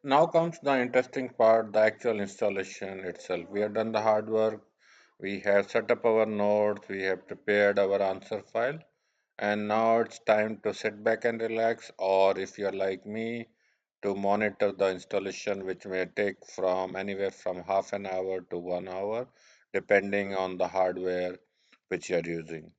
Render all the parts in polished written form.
Now comes the interesting part, the actual installation itself. We have done the hard work, we have set up our nodes, we have prepared our answer file, and now it's time to sit back and relax, or if you're like me, to monitor the installation, which may take from anywhere from half an hour to 1 hour, depending on the hardware which you're using.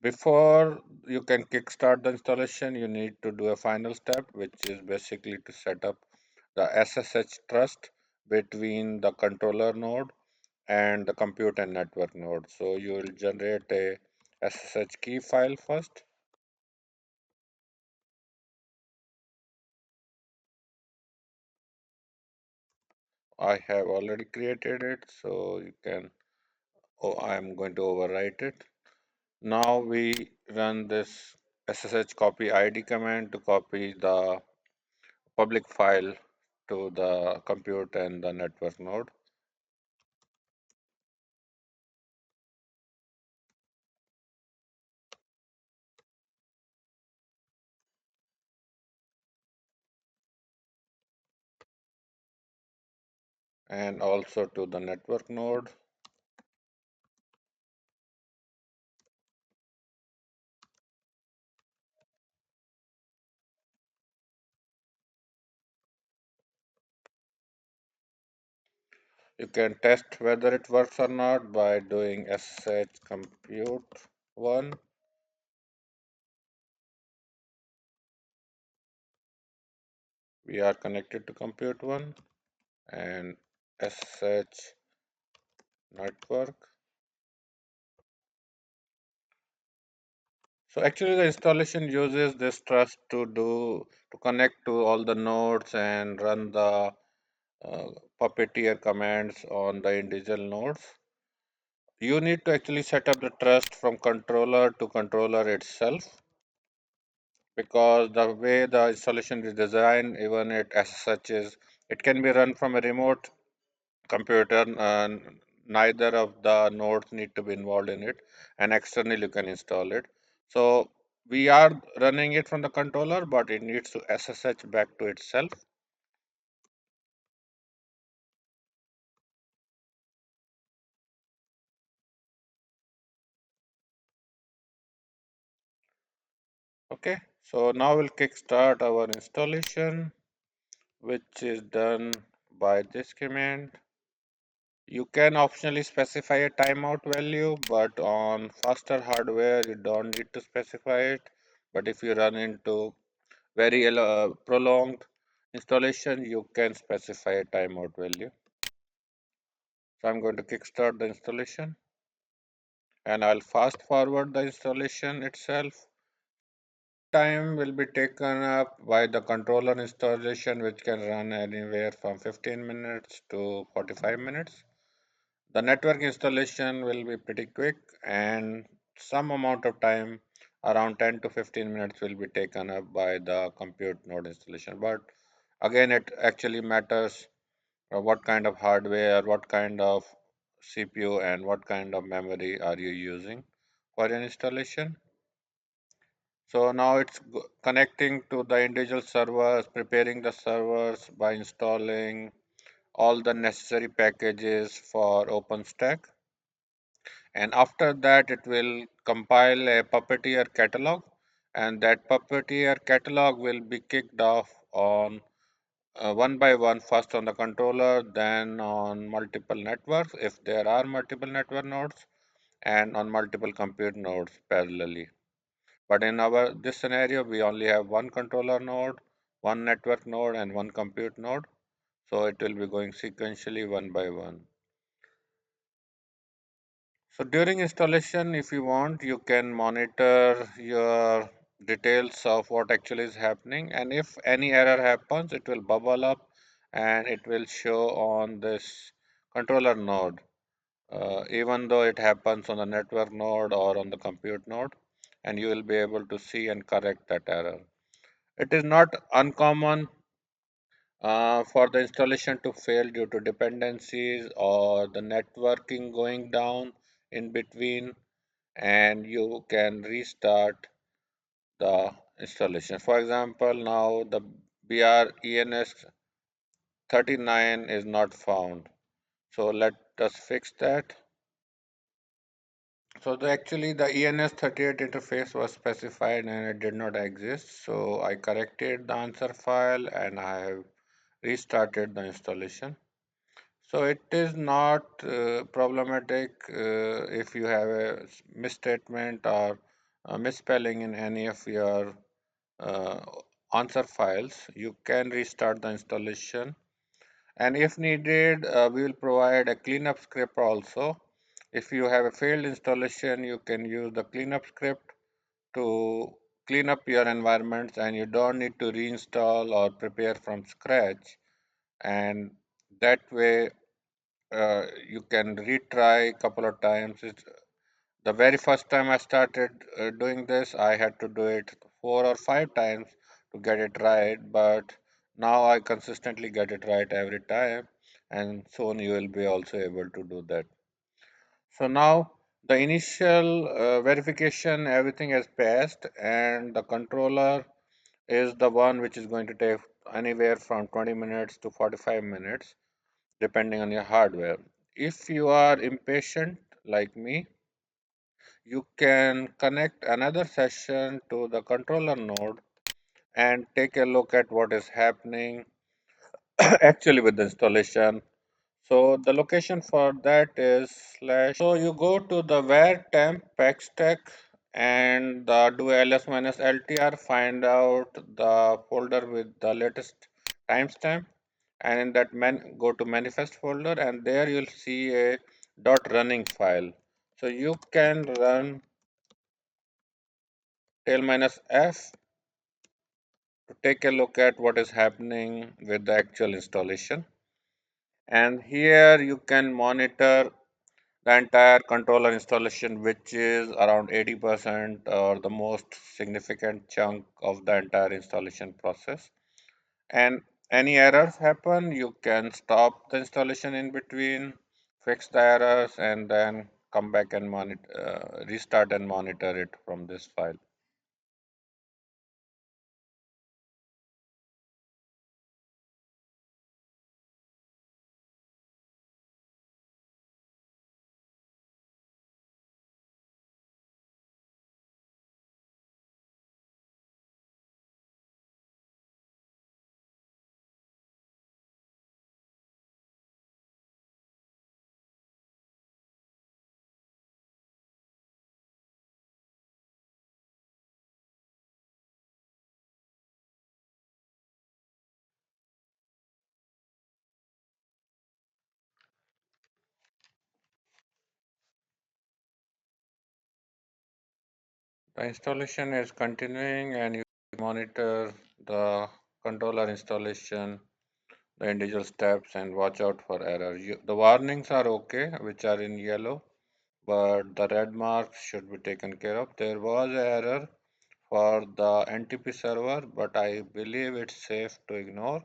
Before you can kickstart the installation, you need to do a final step, which is basically to set up the SSH trust between the controller node and the compute and network node. So you will generate a SSH key file first. I have already created it, so you can, oh, I am going to overwrite it. Now we run this SSH copy ID command to copy the public file to the compute and the network node. And also to the network node. You can test whether it works or not by doing SSH compute 1. We are connected to compute 1 and SSH network. So actually the installation uses this trust to connect to all the nodes and run the uh, puppeteer commands on the individual nodes. You need to actually set up the trust from controller to controller itself, because the way the installation is designed, even it as such is, it can be run from a remote computer, and neither of the nodes need to be involved in it, and externally you can install it. So we are running it from the controller, but it needs to SSH back to itself. Okay, so now we'll kickstart our installation, which is done by this command. You can optionally specify a timeout value, but on faster hardware, you don't need to specify it. But if you run into very prolonged installation, you can specify a timeout value. So I'm going to kickstart the installation, and I'll fast forward the installation itself. Time will be taken up by the controller installation, which can run anywhere from 15 minutes to 45 minutes. The network installation will be pretty quick, and some amount of time, around 10 to 15 minutes, will be taken up by the compute node installation. But again, it actually matters what kind of hardware, what kind of CPU, and what kind of memory are you using for your installation. So now it's connecting to the individual servers, preparing the servers by installing all the necessary packages for OpenStack. And after that it will compile a puppeteer catalog, and that puppeteer catalog will be kicked off on one by one, first on the controller, then on multiple networks if there are multiple network nodes, and on multiple compute nodes parallelly. But in our this scenario we only have one controller node, one network node, and one compute node, so it will be going sequentially one by one. So during installation, if you want, you can monitor your details of what actually is happening. And if any error happens, it will bubble up and it will show on this controller node, even though it happens on the network node or on the compute node, and you will be able to see and correct that error. It is not uncommon for the installation to fail due to dependencies or the networking going down in between, and you can restart the installation. For example, now the BRENS 39 is not found. So let us fix that. So actually the ENS38 interface was specified and it did not exist. So I corrected the answer file and I have restarted the installation. So it is not problematic if you have a misstatement or a misspelling in any of your uh, answer files. You can restart the installation, and if needed, we will provide a cleanup script also. If you have a failed installation, you can use the cleanup script to clean up your environments, and you don't need to reinstall or prepare from scratch. And that way, you can retry a couple of times. The very first time I started doing this, I had to do it 4 or 5 times to get it right, but now I consistently get it right every time, and soon you will be also able to do that. So now the initial verification, everything has passed, and the controller is the one which is going to take anywhere from 20 minutes to 45 minutes, depending on your hardware. If you are impatient like me, you can connect another session to the controller node and take a look at what is happening actually with the installation. So the location for that is slash. So you go to the where temp packstack and do ls minus ltr, find out the folder with the latest timestamp, and in that go to manifest folder, and there you'll see a dot running file. So you can run tail minus f to take a look at what is happening with the actual installation. And here you can monitor the entire controller installation, which is around 80% or the most significant chunk of the entire installation process. And any errors happen, you can stop the installation in between, fix the errors, and then come back and restart and monitor it from this file. The installation is continuing, and you monitor the controller installation, the individual steps, and watch out for error. The warnings are okay, which are in yellow, but the red marks should be taken care of. There was an error for the NTP server, but I believe it's safe to ignore,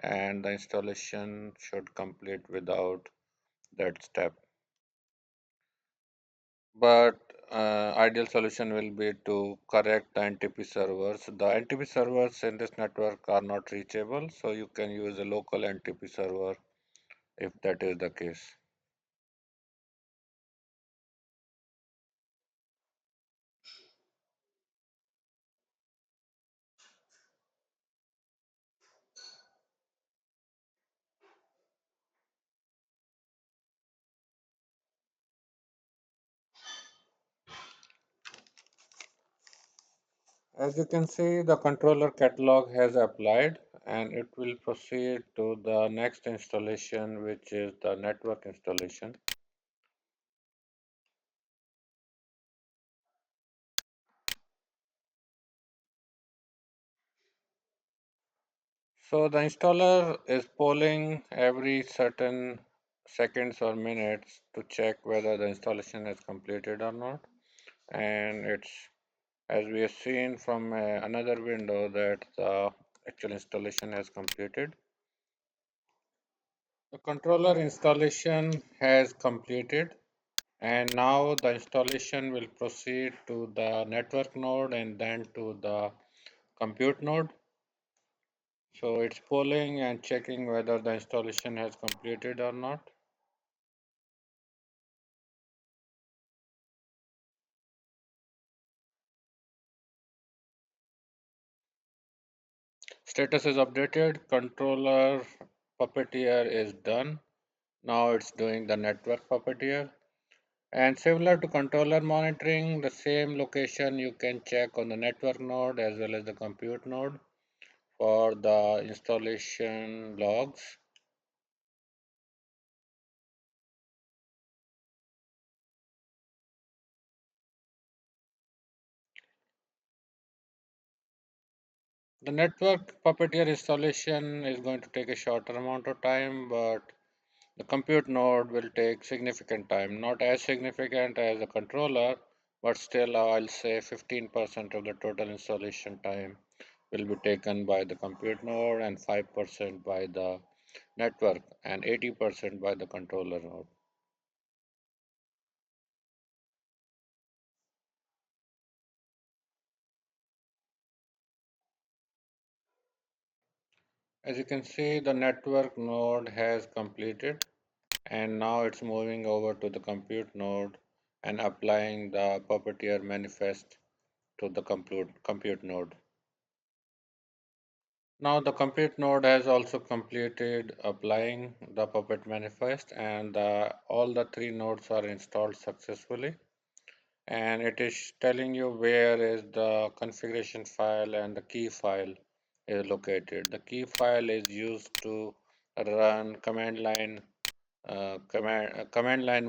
and the installation should complete without that step. But ideal solution will be to correct the NTP servers. The NTP servers in this network are not reachable, so you can use a local NTP server if that is the case. As you can see, the controller catalog has applied, and it will proceed to the next installation, which is the network installation. So the installer is polling every certain seconds or minutes to check whether the installation is completed or not. And it's, as we have seen from another window, that the actual installation has completed. The controller installation has completed, and now the installation will proceed to the network node and then to the compute node. So it's polling and checking whether the installation has completed or not. Status is updated. Controller Puppeteer is done. Now it's doing the network Puppeteer. And similar to controller monitoring, the same location you can check on the network node as well as the compute node for the installation logs. The network Puppeteer installation is going to take a shorter amount of time, but the compute node will take significant time. Not as significant as the controller, but still I'll say 15% of the total installation time will be taken by the compute node and 5% by the network and 80% by the controller node. As you can see, the network node has completed and now it's moving over to the compute node and applying the Puppeteer manifest to the compute node. Now the compute node has also completed applying the Puppet manifest and all the three nodes are installed successfully, and it is telling you where is the configuration file and the key file is located. The key file is used to run command line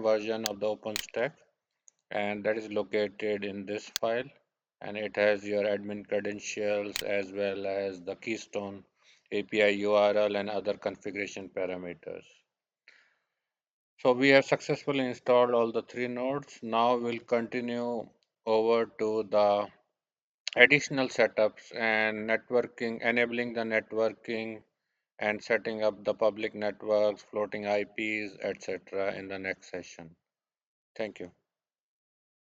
version of the OpenStack, and that is located in this file, and it has your admin credentials as well as the keystone API URL and other configuration parameters. So we have successfully installed all the three nodes. Now we'll continue over to the additional setups and networking, enabling the networking and setting up the public networks, floating IPs, etc. in the next session. Thank you.